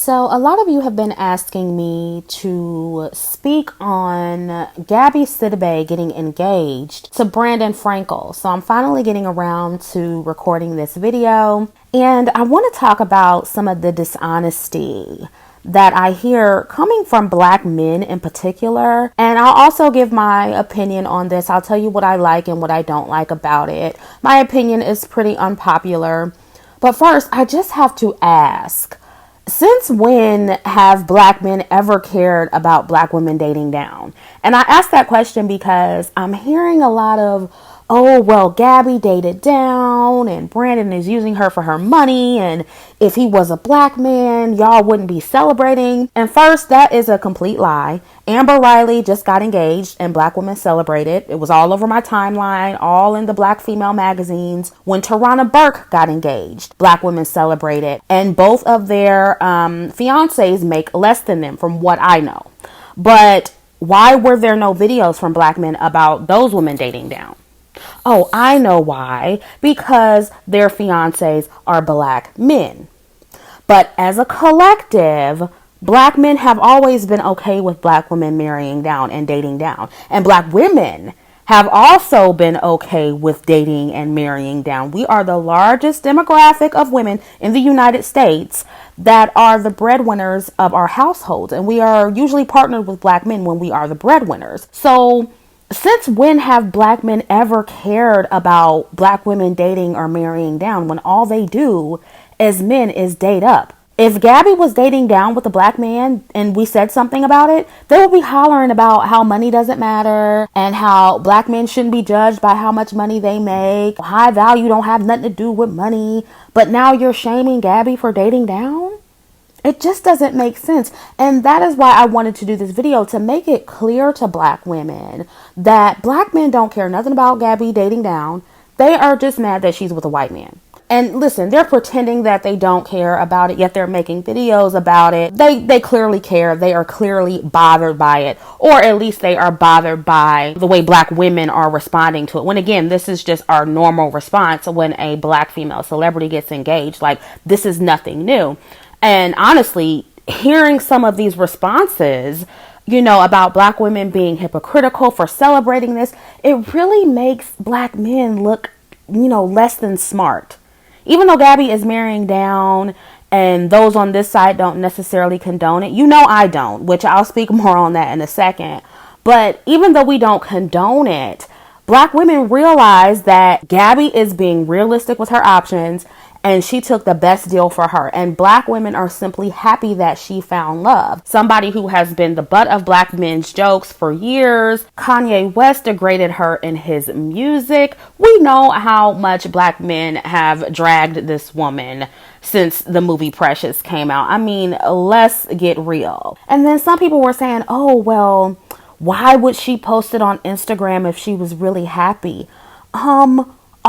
So a lot of you have been asking me to speak on Gabby Sidibe getting engaged to Brandon Frankel. So I'm finally getting around to recording this video, and I want to talk about some of the dishonesty that I hear coming from Black men in particular. And I'll also give my opinion on this. I'll tell you what I like and what I don't like about it. My opinion is pretty unpopular. But first, I just have to ask, since when have Black men ever cared about Black women dating down? And I ask that question because I'm hearing a lot of, oh, well, Gabby dated down and Brandon is using her for her money. And if he was a Black man, y'all wouldn't be celebrating. And first, that is a complete lie. Amber Riley just got engaged and Black women celebrated. It was all over my timeline, all in the Black female magazines. When Tarana Burke got engaged, Black women celebrated. And both of their fiancés make less than them from what I know. But why were there no videos from Black men about those women dating down? Oh, I know why. Because their fiancés are Black men. But as a collective, Black men have always been okay with Black women marrying down and dating down. And Black women have also been okay with dating and marrying down. We are the largest demographic of women in the United States that are the breadwinners of our households. And we are usually partnered with Black men when we are the breadwinners. So since when have Black men ever cared about Black women dating or marrying down when all they do as men is date up? If Gabby was dating down with a Black man and we said something about it, they would be hollering about how money doesn't matter and how Black men shouldn't be judged by how much money they make. High value don't have nothing to do with money. But now you're shaming Gabby for dating down? It just doesn't make sense. And that is why I wanted to do this video, to make it clear to Black women that Black men don't care nothing about Gabby dating down. They are just mad that she's with a white man. And listen, they're pretending that they don't care about it, yet they're making videos about it. They clearly care. They are clearly bothered by it. Or at least they are bothered by the way Black women are responding to it. When again, this is just our normal response when a Black female celebrity gets engaged. Like, this is nothing new. And honestly, hearing some of these responses, about Black women being hypocritical for celebrating this, it really makes Black men look, less than smart. Even though Gabby is marrying down and those on this side don't necessarily condone it, I don't, which I'll speak more on that in a second. But even though we don't condone it, Black women realize that Gabby is being realistic with her options and she took the best deal for her. And Black women are simply happy that she found love. Somebody who has been the butt of Black men's jokes for years. Kanye West degraded her in his music. We know how much Black men have dragged this woman since the movie Precious came out. I mean, let's get real. And then some people were saying, oh, well, why would she post it on Instagram if she was really happy?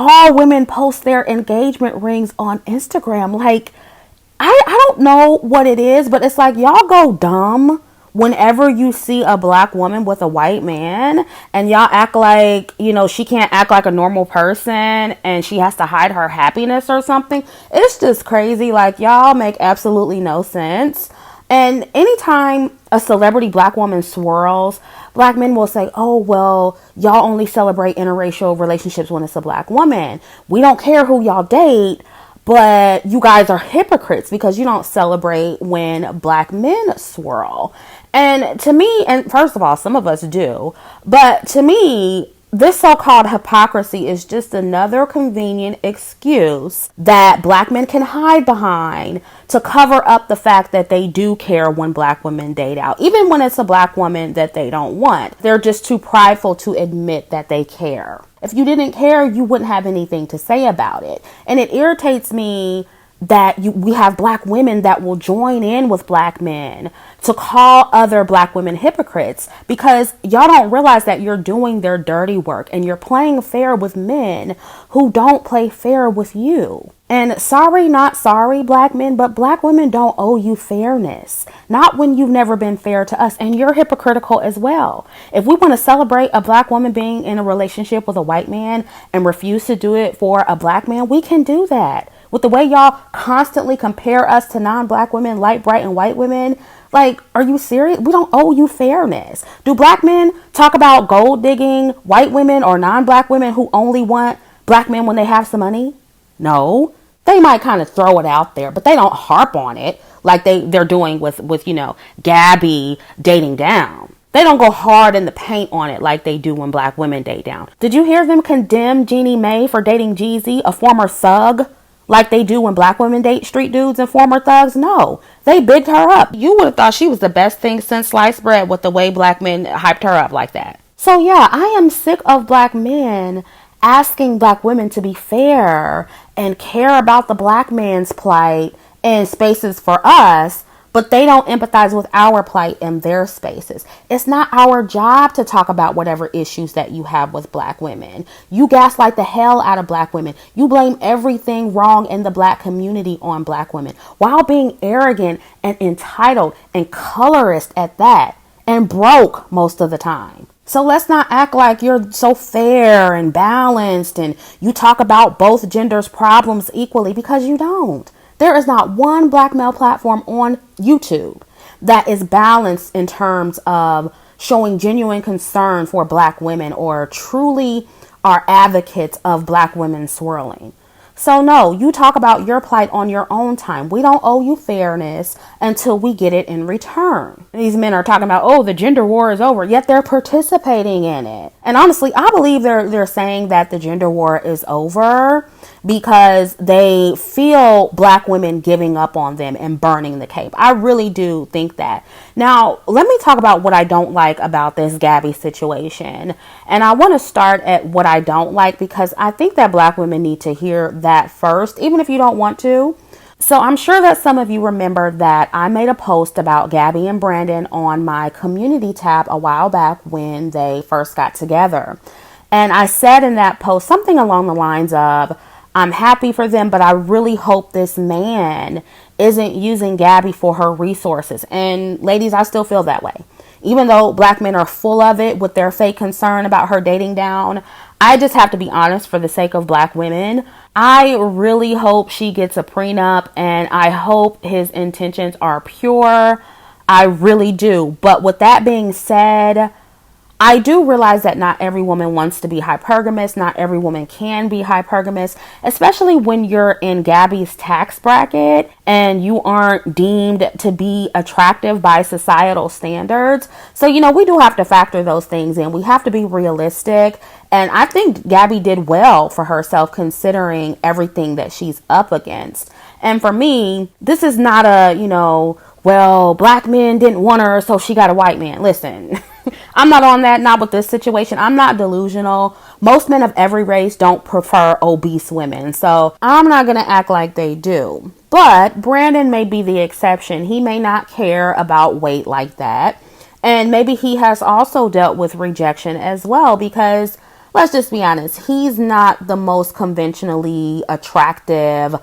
All women post their engagement rings on Instagram. Like, I don't know what it is, but it's like y'all go dumb whenever you see a Black woman with a white man and y'all act like, she can't act like a normal person and she has to hide her happiness or something. It's just crazy. Like, y'all make absolutely no sense. And anytime a celebrity Black woman swirls, Black men will say, oh, well, y'all only celebrate interracial relationships when it's a Black woman. We don't care who y'all date, but you guys are hypocrites because you don't celebrate when Black men swirl. And to me, and first of all, some of us do, but to me, this so-called hypocrisy is just another convenient excuse that Black men can hide behind to cover up the fact that they do care when Black women date out. Even when it's a Black woman that they don't want. They're just too prideful to admit that they care. If you didn't care, you wouldn't have anything to say about it. And it irritates me that we have Black women that will join in with Black men to call other Black women hypocrites, because y'all don't realize that you're doing their dirty work and you're playing fair with men who don't play fair with you. And sorry, not sorry, Black men, but Black women don't owe you fairness. Not when you've never been fair to us, and you're hypocritical as well. If we want to celebrate a Black woman being in a relationship with a white man and refuse to do it for a Black man, we can do that. With the way y'all constantly compare us to non-black women, light, bright, and white women, like, are you serious? We don't owe you fairness. Do black men talk about gold digging white women or non-black women who only want black men when they have some money? No. They might kind of throw it out there, but they don't harp on it like they're doing with Gabby dating down. They don't go hard in the paint on it like they do when black women date down. Did you hear them condemn Jeannie Mae for dating Jeezy, a former thug, like they do when black women date street dudes and former thugs? No, they bigged her up. You would have thought she was the best thing since sliced bread with the way black men hyped her up like that. So yeah, I am sick of black men asking black women to be fair and care about the black man's plight in spaces for us, but they don't empathize with our plight in their spaces. It's not our job to talk about whatever issues that you have with black women. You gaslight the hell out of black women. You blame everything wrong in the black community on black women while being arrogant and entitled and colorist at that, and broke most of the time. So let's not act like you're so fair and balanced and you talk about both genders' problems equally, because you don't. There is not one black male platform on YouTube that is balanced in terms of showing genuine concern for black women or truly are advocates of black women swirling. So no, you talk about your plight on your own time. We don't owe you fairness until we get it in return. These men are talking about, oh, the gender war is over, yet they're participating in it. And honestly, I believe they're saying that the gender war is over because they feel black women giving up on them and burning the cape. I really do think that. Now, let me talk about what I don't like about this Gabby situation. And I want to start at what I don't like, because I think that black women need to hear that first, even if you don't want to. So I'm sure that some of you remember that I made a post about Gabby and Brandon on my community tab a while back when they first got together. And I said in that post something along the lines of, I'm happy for them, but I really hope this man isn't using Gabby for her resources. And ladies, I still feel that way. Even though black men are full of it with their fake concern about her dating down, I just have to be honest, for the sake of black women, I really hope she gets a prenup, and I hope his intentions are pure. I really do. But with that being said, I do realize that not every woman wants to be hypergamous. Not every woman can be hypergamous, especially when you're in Gabby's tax bracket and you aren't deemed to be attractive by societal standards. So, we do have to factor those things in. We have to be realistic. And I think Gabby did well for herself considering everything that she's up against. And for me, this is not a, well, black men didn't want her, so she got a white man. Listen, I'm not on that, not with this situation. I'm not delusional. Most men of every race don't prefer obese women, so I'm not going to act like they do. But Brandon may be the exception. He may not care about weight like that. And maybe he has also dealt with rejection as well, because let's just be honest, he's not the most conventionally attractive,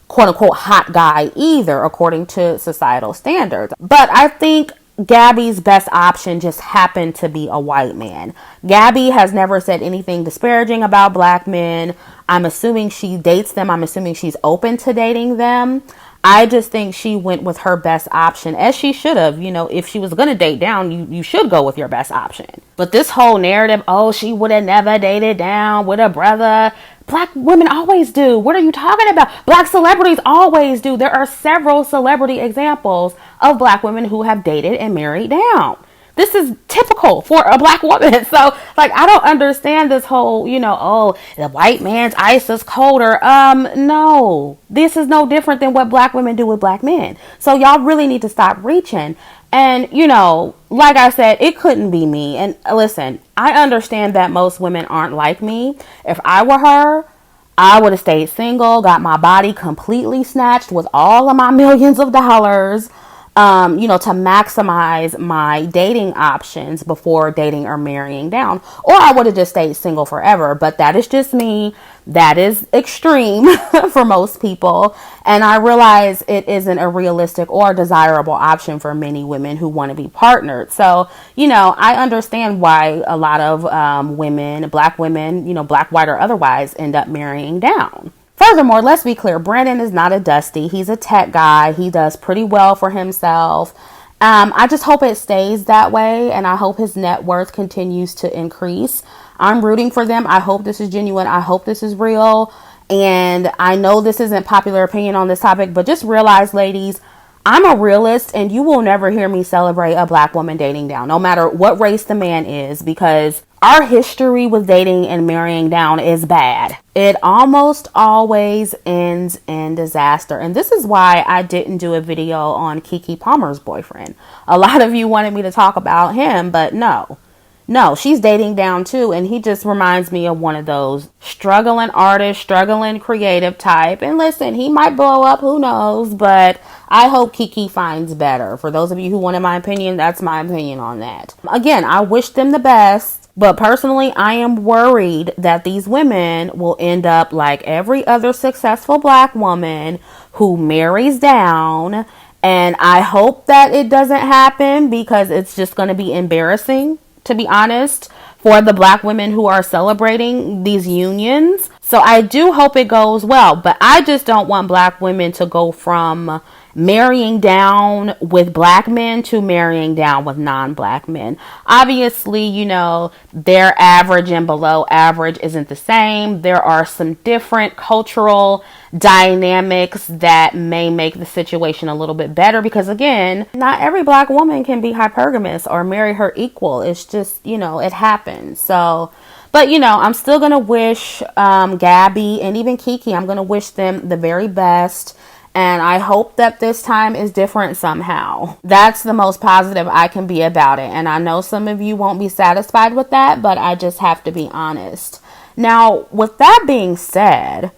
quote unquote, hot guy either, according to societal standards. But I think Gabby's best option just happened to be a white man. Gabby has never said anything disparaging about black men. I'm assuming she dates them. I'm assuming she's open to dating them. I just think she went with her best option, as she should have. If she was going to date down, you should go with your best option. But this whole narrative, oh, she would have never dated down with a brother. Black women always do. What are you talking about? Black celebrities always do. There are several celebrity examples of black women who have dated and married down. This is typical for a black woman. So, I don't understand this whole, oh, the white man's ice is colder. No, this is no different than what black women do with black men. So y'all really need to stop reaching. And, like I said, it couldn't be me. And listen, I understand that most women aren't like me. If I were her, I would have stayed single, got my body completely snatched with all of my millions of dollars, to maximize my dating options before dating or marrying down. Or I would have just stayed single forever. But that is just me. That is extreme for most people. And I realize it isn't a realistic or desirable option for many women who want to be partnered. So, I understand why a lot of women, black women, black, white, or otherwise, end up marrying down. Furthermore, let's be clear, Brandon is not a Dusty. He's a tech guy. He does pretty well for himself. I just hope it stays that way, and I hope his net worth continues to increase. I'm rooting for them. I hope this is genuine. I hope this is real. And I know this isn't popular opinion on this topic, but just realize, ladies, I'm a realist, and you will never hear me celebrate a black woman dating down, no matter what race the man is, because our history with dating and marrying down is bad. It almost always ends in disaster. And this is why I didn't do a video on Keke Palmer's boyfriend. A lot of you wanted me to talk about him, but no, she's dating down too. And he just reminds me of one of those struggling artists, struggling creative type. And listen, he might blow up, who knows, but I hope Keke finds better. For those of you who wanted my opinion, that's my opinion on that. Again, I wish them the best. But personally, I am worried that these women will end up like every other successful black woman who marries down. And I hope that it doesn't happen, because it's just going to be embarrassing, to be honest, for the black women who are celebrating these unions. So I do hope it goes well, but I just don't want black women to go from marrying down with black men to marrying down with non-black men. Obviously, you know, their average and below average isn't the same. There are some different cultural dynamics that may make the situation a little bit better, because again, not every black woman can be hypergamous or marry her equal. It's just, you know, it happens. So, but you know, I'm still gonna wish Gabby and even Keke, I'm gonna wish them the very best. And I hope that this time is different somehow. That's the most positive I can be about it. And I know some of you won't be satisfied with that, but I just have to be honest. Now, with that being said,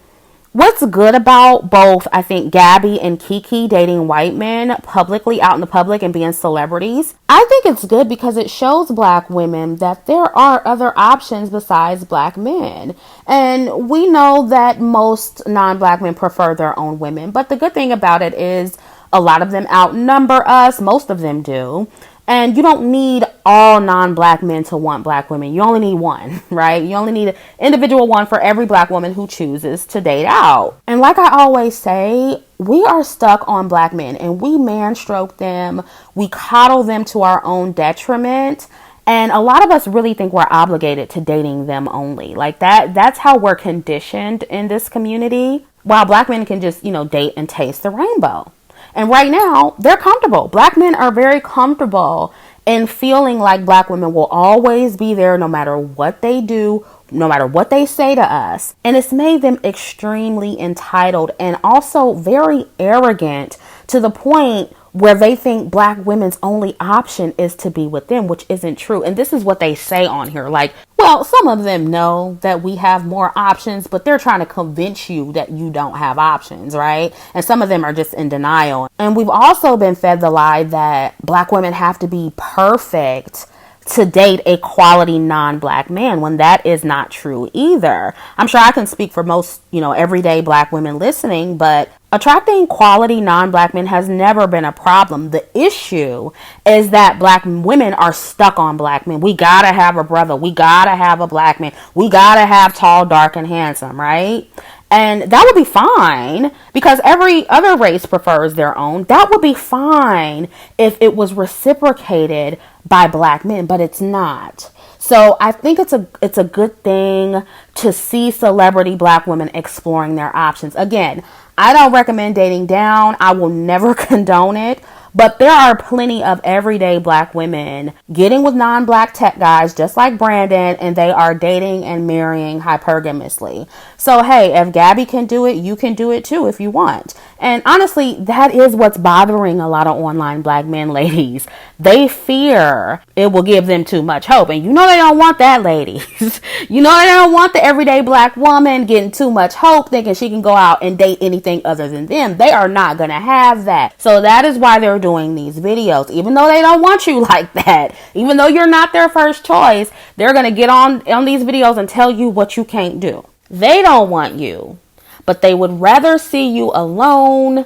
what's good about both, I think, Gabby and Keke dating white men publicly out in the public and being celebrities? I think it's good because it shows black women that there are other options besides black men. And we know that most non-black men prefer their own women. But the good thing about it is a lot of them outnumber us. Most of them do. And you don't need all non-black men to want black women. You only need one, right? You only need an individual one for every black woman who chooses to date out. And like I always say, we are stuck on black men and we man-stroke them. We coddle them to our own detriment. And a lot of us really think we're obligated to dating them only. Like that's how we're conditioned in this community. While black men can just, you know, date and taste the rainbow. And right now, they're comfortable. Black men are very comfortable in feeling like black women will always be there no matter what they do, no matter what they say to us. And it's made them extremely entitled and also very arrogant to the point where they think black women's only option is to be with them, which isn't true. And this is what they say on here. Like, well, some of them know that we have more options, but they're trying to convince you that you don't have options, right? And some of them are just in denial. And we've also been fed the lie that black women have to be perfect to date a quality non-black man, when that is not true either. I'm sure I can speak for most, you know, everyday black women listening, but attracting quality non-black men has never been a problem. The issue is that black women are stuck on black men. We gotta have a brother. We gotta have a black man. We gotta have tall, dark, and handsome, right? And that would be fine because every other race prefers their own. That would be fine if it was reciprocated by black men, but it's not. So I think it's a good thing to see celebrity black women exploring their options. Again, I don't recommend dating down. I will never condone it. But there are plenty of everyday black women getting with non-black tech guys just like Brandon, and they are dating and marrying hypergamously. So, hey, if Gabby can do it, you can do it too if you want. And honestly, that is what's bothering a lot of online black men, ladies. They fear it will give them too much hope. And you know they don't want that, ladies. You know they don't want the everyday black woman getting too much hope, thinking she can go out and date anything other than them. They are not going to have that. So that is why they're doing these videos. Even though they don't want you like that, even though you're not their first choice, they're going to get on these videos and tell you what you can't do. They don't want you, but they would rather see you alone,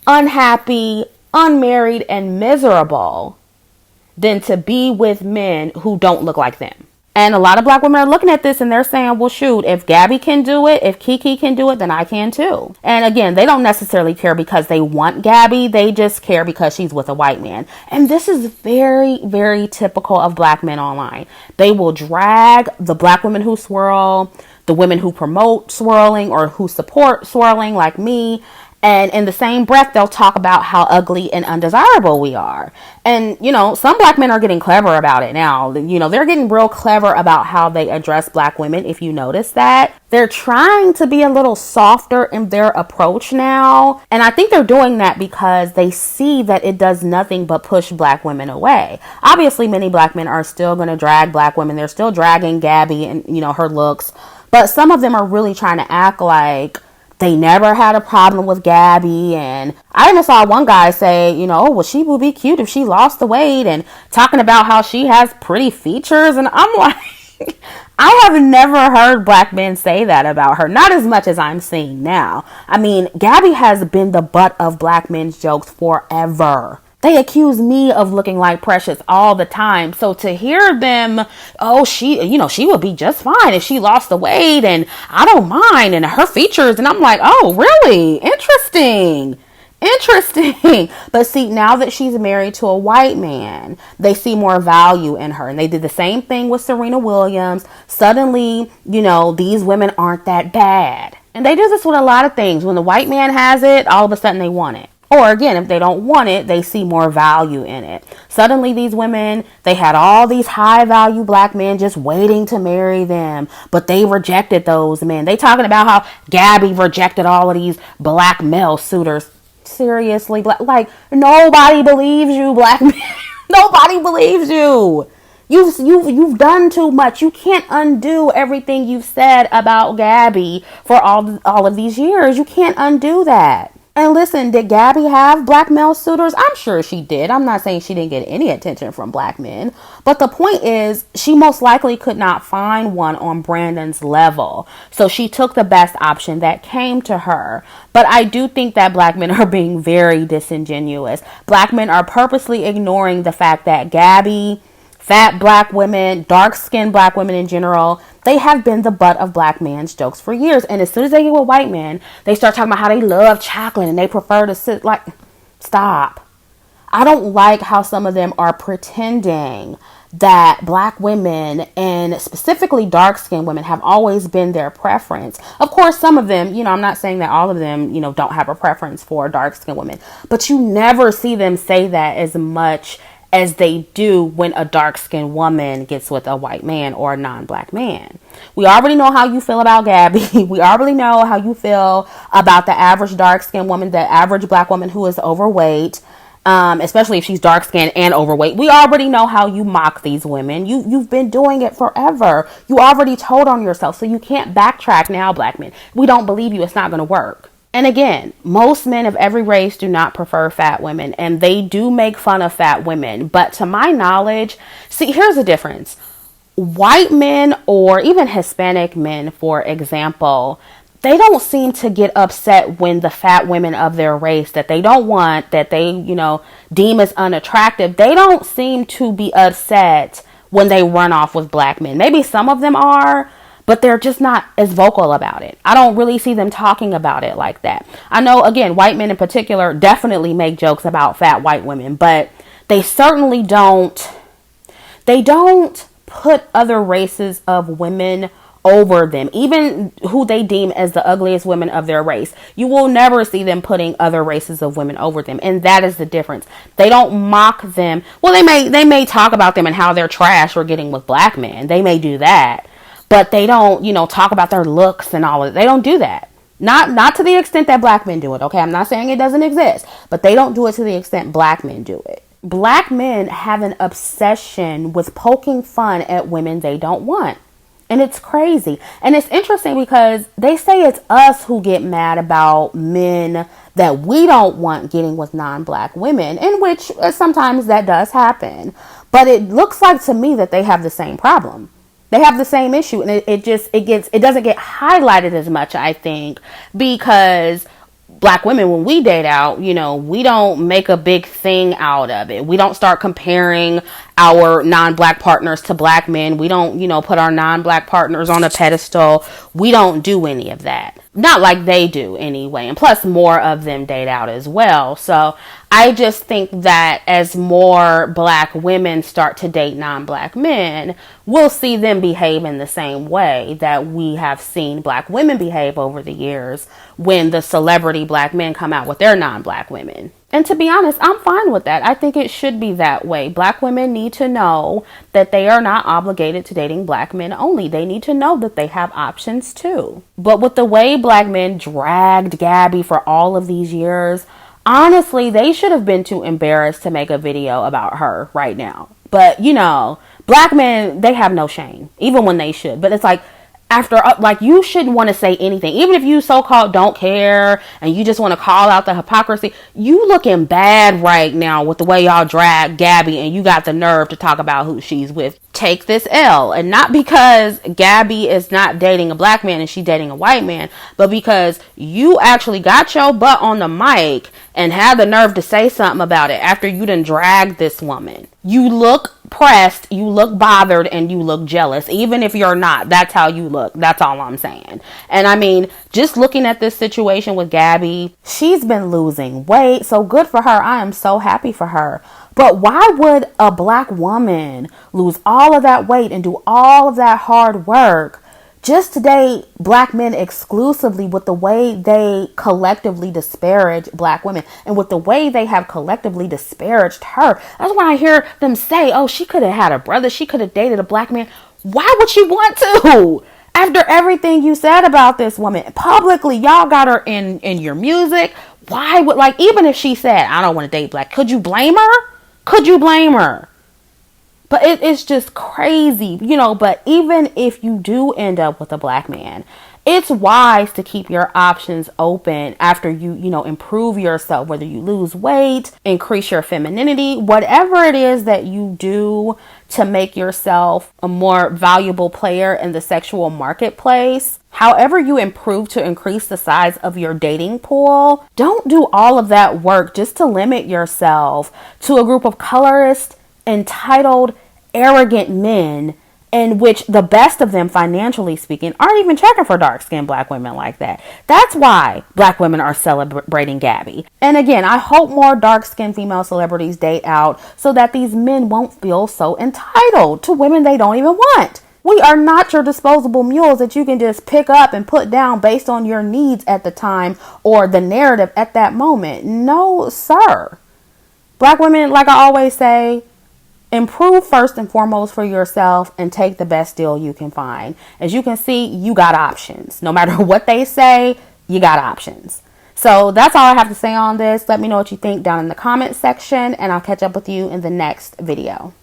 unhappy, unmarried, and miserable than to be with men who don't look like them. And a lot of black women are looking at this and they're saying, well, shoot, if Gabby can do it, if Kiki can do it, then I can too. And again, they don't necessarily care because they want Gabby. They just care because she's with a white man. And this is very, very typical of black men online. They will drag the black women who swirl, the women who promote swirling or who support swirling like me. And in the same breath, they'll talk about how ugly and undesirable we are. And, some black men are getting clever about it now. They're getting real clever about how they address black women. If you notice that, they're trying to be a little softer in their approach now. And I think they're doing that because they see that it does nothing but push black women away. Obviously, many black men are still going to drag black women. They're still dragging Gabby and, her looks. But some of them are really trying to act like they never had a problem with Gabby. And I even saw one guy say, well, she would be cute if she lost the weight, and talking about how she has pretty features. And I'm like, I have never heard black men say that about her. Not as much as I'm seeing now. I mean, Gabby has been the butt of black men's jokes forever. They accuse me of looking like Precious all the time. So to hear them, she would be just fine if she lost the weight, and I don't mind, and her features. And I'm like, oh, really? Interesting. But see, now that she's married to a white man, they see more value in her. And they did the same thing with Serena Williams. Suddenly, these women aren't that bad. And they do this with a lot of things. When the white man has it, all of a sudden they want it. Or again, if they don't want it, they see more value in it. Suddenly these women, they had all these high value black men just waiting to marry them, but they rejected those men. They talking about how Gabby rejected all of these black male suitors. Seriously, like nobody believes you, black men. Nobody believes you. You've done too much. You can't undo everything you've said about Gabby for all of these years. You can't undo that. And listen, did Gabby have black male suitors? I'm sure she did. I'm not saying she didn't get any attention from black men. But the point is, she most likely could not find one on Brandon's level. So she took the best option that came to her. But I do think that black men are being very disingenuous. Black men are purposely ignoring the fact that Gabby, fat black women, dark-skinned black women in general, they have been the butt of black man's jokes for years. And as soon as they get with white men, they start talking about how they love chocolate and they prefer to sit like, stop. I don't like how some of them are pretending that black women, and specifically dark-skinned women, have always been their preference. Of course, some of them, I'm not saying that all of them, don't have a preference for dark-skinned women, but you never see them say that as much as they do when a dark-skinned woman gets with a white man or a non-black man. We already know how you feel about Gabby. We already know how you feel about the average dark-skinned woman, the average black woman who is overweight, especially if she's dark-skinned and overweight. We already know how you mock these women. You've been doing it forever. You already told on yourself, so you can't backtrack now, black men. We don't believe you. It's not going to work. And again, most men of every race do not prefer fat women, and they do make fun of fat women. But to my knowledge, see, here's the difference. White men, or even Hispanic men, for example, they don't seem to get upset when the fat women of their race that they don't want, that they, deem as unattractive, they don't seem to be upset when they run off with black men. Maybe some of them are, but they're just not as vocal about it. I don't really see them talking about it like that. I know, again, white men in particular definitely make jokes about fat white women, but they certainly don't put other races of women over them, even who they deem as the ugliest women of their race. You will never see them putting other races of women over them, and that is the difference. They don't mock them. Well, they may talk about them and how they're trash for getting with black men. They may do that. But they don't, talk about their looks and all of it. They don't do that. Not to the extent that black men do it, okay? I'm not saying it doesn't exist, but they don't do it to the extent black men do it. Black men have an obsession with poking fun at women they don't want. And it's crazy. And it's interesting because they say it's us who get mad about men that we don't want getting with non-black women, in which sometimes that does happen. But it looks like to me that they have the same problem. They have the same issue, and it doesn't get highlighted as much, I think, because black women, when we date out, you know, we don't make a big thing out of it. We don't start comparing our non-black partners to black men. We don't, you know, put our non-black partners on a pedestal. We don't do any of that. Not like they do anyway. And plus, more of them date out as well. So I just think that as more black women start to date non-black men, we'll see them behave in the same way that we have seen black women behave over the years when the celebrity black men come out with their non-black women. And to be honest, I'm fine with that. I think it should be that way. Black women need to know that they are not obligated to dating black men only. They need to know that they have options too. But with the way black men dragged Gabby for all of these years, honestly, they should have been too embarrassed to make a video about her right now. But, you know, black men, they have no shame, even when they should. But it's like, after, like, you shouldn't want to say anything. Even if you so-called don't care and you just want to call out the hypocrisy, you looking bad right now with the way y'all drag Gabby, and you got the nerve to talk about who she's with. Take this L. And not because Gabby is not dating a black man and she's dating a white man, but because you actually got your butt on the mic and had the nerve to say something about it after you done dragged this woman. You look pressed, you look bothered, and you look jealous. Even if you're not, that's how you look. That's all I'm saying. And I mean, just looking at this situation with Gabby, she's been losing weight. So good for her. I am so happy for her. But why would a black woman lose all of that weight and do all of that hard work just to date black men exclusively, with the way they collectively disparage black women and with the way they have collectively disparaged her? That's when I hear them say, oh, she could have had a brother. She could have dated a black man. Why would she want to? After everything you said about this woman publicly, y'all got her in your music. Why would, like, even if she said, I don't want to date black, could you blame her? Could you blame her? But it's just crazy, you know. But even if you do end up with a black man, it's wise to keep your options open after you know, improve yourself, whether you lose weight, increase your femininity, whatever it is that you do to make yourself a more valuable player in the sexual marketplace. However you improve to increase the size of your dating pool, don't do all of that work just to limit yourself to a group of colorist, entitled, arrogant men, in which the best of them, financially speaking, aren't even checking for dark-skinned black women like that. That's why black women are celebrating Gabby. And again, I hope more dark-skinned female celebrities date out so that these men won't feel so entitled to women they don't even want. We are not your disposable mules that you can just pick up and put down based on your needs at the time or the narrative at that moment. No, sir. Black women, like I always say, improve first and foremost for yourself and take the best deal you can find. As you can see, you got options. No matter what they say, you got options. So that's all I have to say on this. Let me know what you think down in the comment section, and I'll catch up with you in the next video.